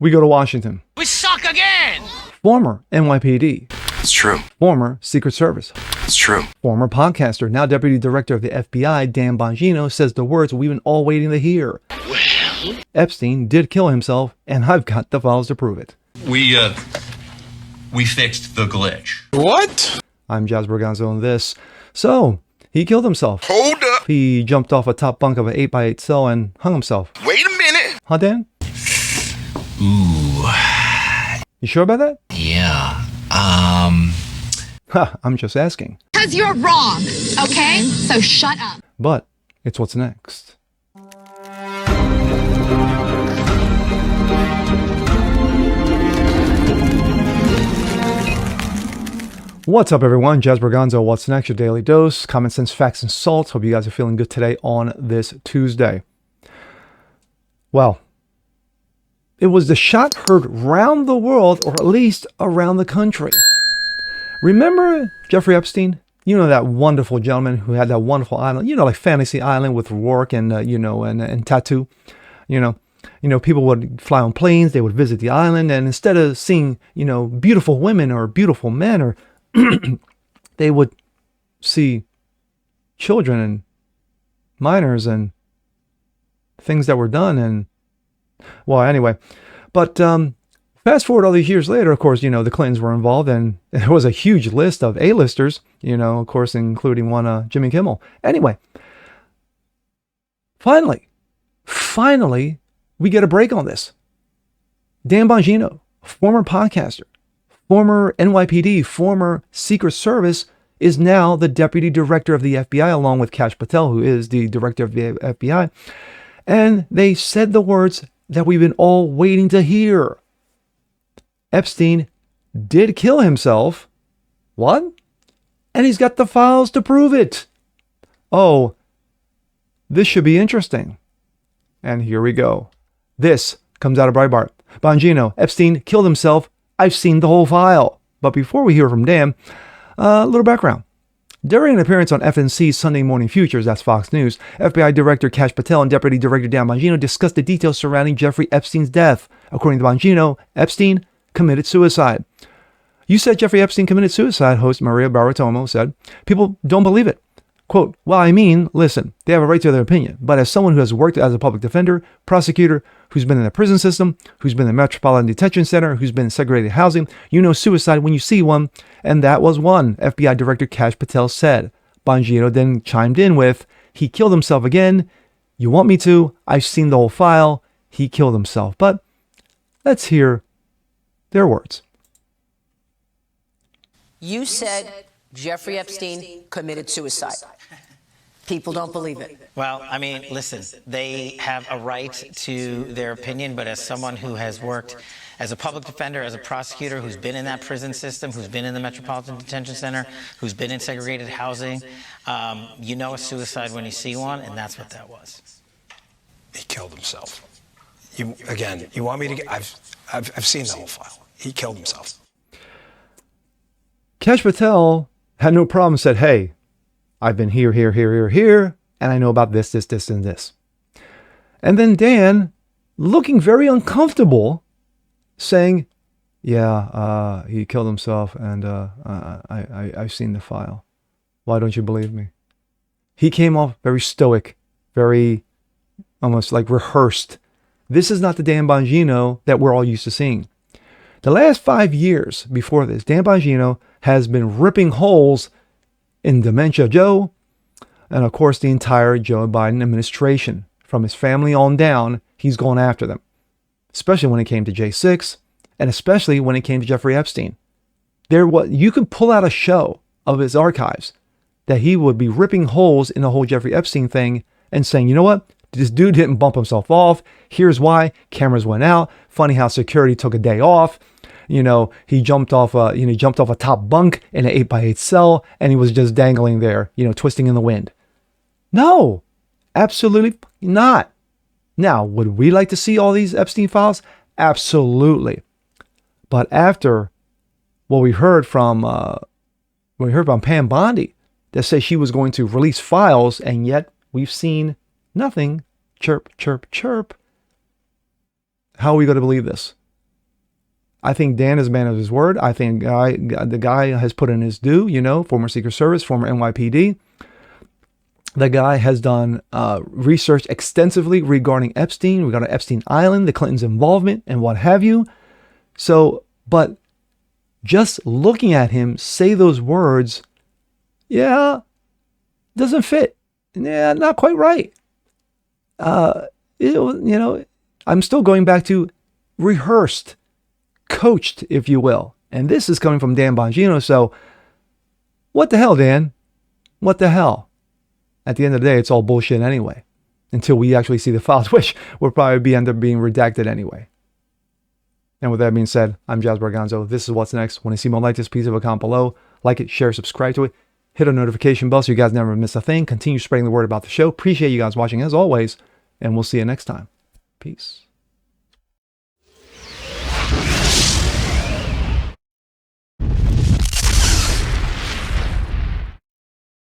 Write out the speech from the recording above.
We go to Washington. We suck again! Former NYPD. It's true. Former Secret Service. It's true. Former podcaster, now Deputy Director of the FBI, Dan Bongino, says the words we've been all waiting to hear. Well, Epstein did kill himself, and I've got the files to prove it. We fixed the glitch. What? I'm Jazz Berganzo on this. So, he killed himself. Hold up. He jumped off a top bunk of an 8x8 cell and hung himself. Wait a minute. Huh, Dan? Ooh. You sure about that? Yeah. Ha, I'm just asking. Because you're wrong, okay? So shut up. But it's what's next. What's up, everyone? Jazz Berganzo, what's next? Your daily dose, common sense, facts, and salt. Hope you guys are feeling good today on this Tuesday. Well, it was the shot heard round the world, or at least around the country. Remember Jeffrey Epstein? You know, that wonderful gentleman who had that wonderful island, you know, like Fantasy Island with Rourke and, and Tattoo. You know, people would fly on planes, they would visit the island, and instead of seeing, beautiful women or beautiful men, or they would see children and minors and things that were done. And, well, anyway, but fast forward all these years later, of course, the Clintons were involved, and there was a huge list of A-listers, of course, including one, Jimmy Kimmel. Anyway, finally, we get a break on this. Dan Bongino, former podcaster, former NYPD, former Secret Service, is now the Deputy Director of the FBI, along with Kash Patel, who is the Director of the FBI. And they said the words that we've been all waiting to hear. Epstein did kill himself. What? And he's got the files to prove it. Oh, this should be interesting. And here we go. This comes out of Breitbart. Bongino, Epstein killed himself. I've seen the whole file. But before we hear from Dan, a little background. During an appearance on FNC's Sunday Morning Futures, that's Fox News, FBI Director Kash Patel and Deputy Director Dan Bongino discussed the details surrounding Jeffrey Epstein's death. According to Bongino, Epstein committed suicide. You said Jeffrey Epstein committed suicide, host Maria Baratomo said. People don't believe it. Quote, well, I mean, listen, they have a right to their opinion, but as someone who has worked as a public defender, prosecutor, who's been in the prison system, who's been in the Metropolitan Detention Center, who's been in segregated housing, you know suicide when you see one, and that was one, FBI Director Kash Patel said. Bongino then chimed in with, he killed himself again. You want me to? I've seen the whole file. He killed himself. But let's hear their words. You said Jeffrey Epstein committed suicide. People don't believe it. Well, I mean, listen, they have a right to their opinion, but as someone who has worked as a public defender, as a prosecutor, who's been in that prison system, who's been in the Metropolitan Detention Center, who's been in segregated housing, you know a suicide when you see one, and that's what that was. He killed himself. You want me to get? I've seen the whole file. He killed himself. Kash Patel had no problem, said, hey, I've been here, and I know about this, and this. And then Dan, looking very uncomfortable, saying, yeah, he killed himself, and I've seen the file. Why don't you believe me? He came off very stoic, very almost like rehearsed. This is not the Dan Bongino that we're all used to seeing. The last 5 years before this, Dan Bongino has been ripping holes in Dementia Joe, and of course the entire Joe Biden administration. From his family on down, he's gone after them. Especially when it came to J6, and especially when it came to Jeffrey Epstein. You can pull out a show of his archives that he would be ripping holes in the whole Jeffrey Epstein thing and saying, you know what? This dude didn't bump himself off. Here's why. Cameras went out. Funny how security took a day off. He jumped off a top bunk in an 8x8 cell, and he was just dangling there, twisting in the wind. No, absolutely not. Now, would we like to see all these Epstein files? Absolutely. But after what we heard from Pam Bondi, that says she was going to release files, and yet we've seen nothing. Chirp, chirp, chirp. How are we going to believe this? I think Dan is a man of his word. I think the guy has put in his due, former Secret Service, former NYPD. The guy has done research extensively regarding Epstein, regarding Epstein Island, the Clintons' involvement, and what have you. So, but just looking at him say those words, doesn't fit. Yeah, not quite right. I'm still going back to rehearsed, coached, if you will. And this is coming from Dan Bongino. So what the hell, Dan? What the hell? At the end of the day, it's all bullshit anyway, until we actually see the files, which will probably end up being redacted anyway. And with that being said, I'm Jazz Barganzo. This is What's Next. When you see more like this, please leave a comment below. Like it, share, subscribe to it. Hit a notification bell so you guys never miss a thing. Continue spreading the word about the show. Appreciate you guys watching as always. And we'll see you next time. Peace.